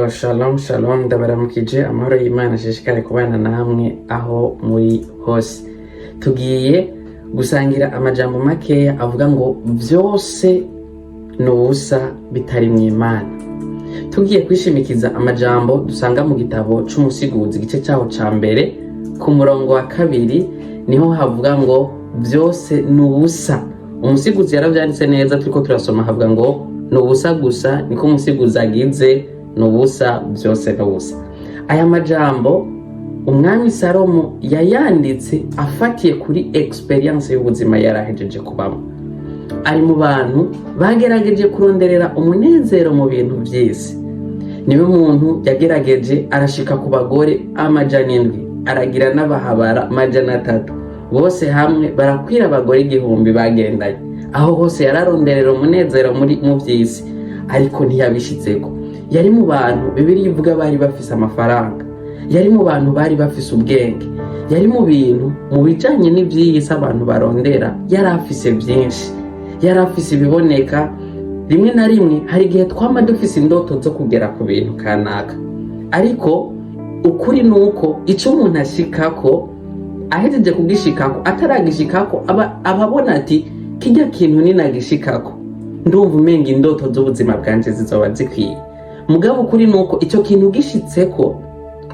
Shalom shalom, ndabaramukije amahoro y'Imana ashishikare kubana namwe aho muri hose. Tugiye gusangira amajambo makeya avuga ngo vyose nubusa bitari mw'Imana. Tugiye kwishimikiza amajambo dusanga mu gitabo c'umusiguzi igice cyaho ca mbere ku murongo wa 2 niho havuga ngo vyose nubusa. Umusiguzi yaravyanditse neza, turiko turasoma havuga ngo nubusa gusa, niko umusiguzi agize nubusa byose nubusa. Aya majambo umwami Salomo yayanditse afatiye kuri experience y'ubuzima yarahejeje kubamo. Ari mu bantu bagerageje kuronderera umunezero mu bintu by'isi. Niwe muntu yagerageje arashika ku bagore 700, aragira n'abahabara 300, bose hamwe barakwira abagore 1000 bagendanye. Aho hose yararonderera umunezero mu by'isi, ariko ntiyabishitseko. Yari mu bantu Bibiliya ivuga bari bafise amafaranga, yari mu bantu bari bafise ubwenge, yari mu bintu mu bijanye n'ivyiyisi abantu barondera, yari afise vyinshi, yari afise ibiboneka. Rimwe na rimwe hari igihe twama dufise indoto zo kugera ku bintu kanaka, ariko ukuri nuko ico umuntu ashikako ahejeje kugishikako ataragishikako ababona ati kijya kintu ninagishikako ndumva umenga indoto z'ubuzima bwanje zizoba zikwiye. Mugabo kuri nuko ico kintu gishitseko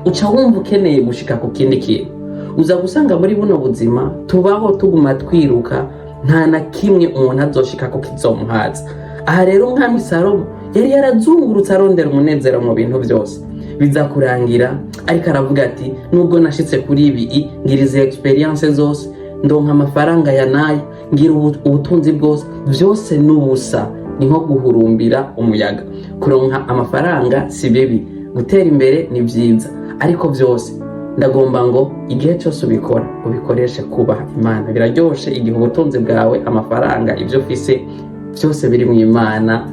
uca wumva ukeneye gushika ku kindi kintu. Uza gusanga muri buno buzima tubaho tuguma twiruka, nta na kimwe umuntu azoshika ko kizomuhaza. Aha rero umwami Salomo yari yarazungurutse arondera umunezero mu bintu byose, biza kurangira ariko aravuga ati nubwo nashitse kuri ibi ngirize experience zose, ndonka amafaranga ya nayo, ngira ubutunzi bwose, byose nubusa. Ni nko guhurumbira umuyaga. Kuronka amafaranga si bibi, gutera imbere ni vyiza, ariko vyose ndagomba ngo igihe cyose ubikora ubikoreshe kubaha Imana. Biraryoshe igihe ubutunzi bwawe, amafaranga, ivyo ufise byose biri mu Imana,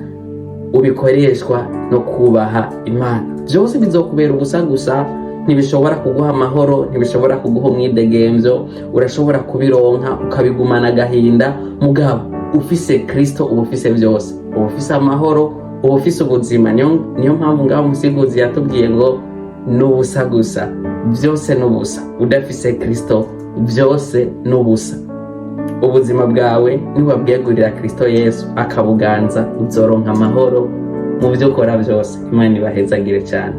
ubikoreshwa no kubaha Imana. Byose bizokubera ubusa gusa, ntibishobora kuguha amahoro, ntibishobora kuguha umwidegemvyo. Urashobora kubironka ukabigumana agahinda, mugabo ufise Kristo uba ufise byose, uba ufise amahoro, uba ufise ubuzima. Niyo mpamvu ngaho umusiguzi yatubwiye ngo nubusa gusa, byose nubusa. Udafise Kristo byose nubusa. Ubuzima bwawe niwabwegurira Kristo Yesu akabuganza, uzoronka amahoro mu byo ukora byose. Imana ibahezagire cyane.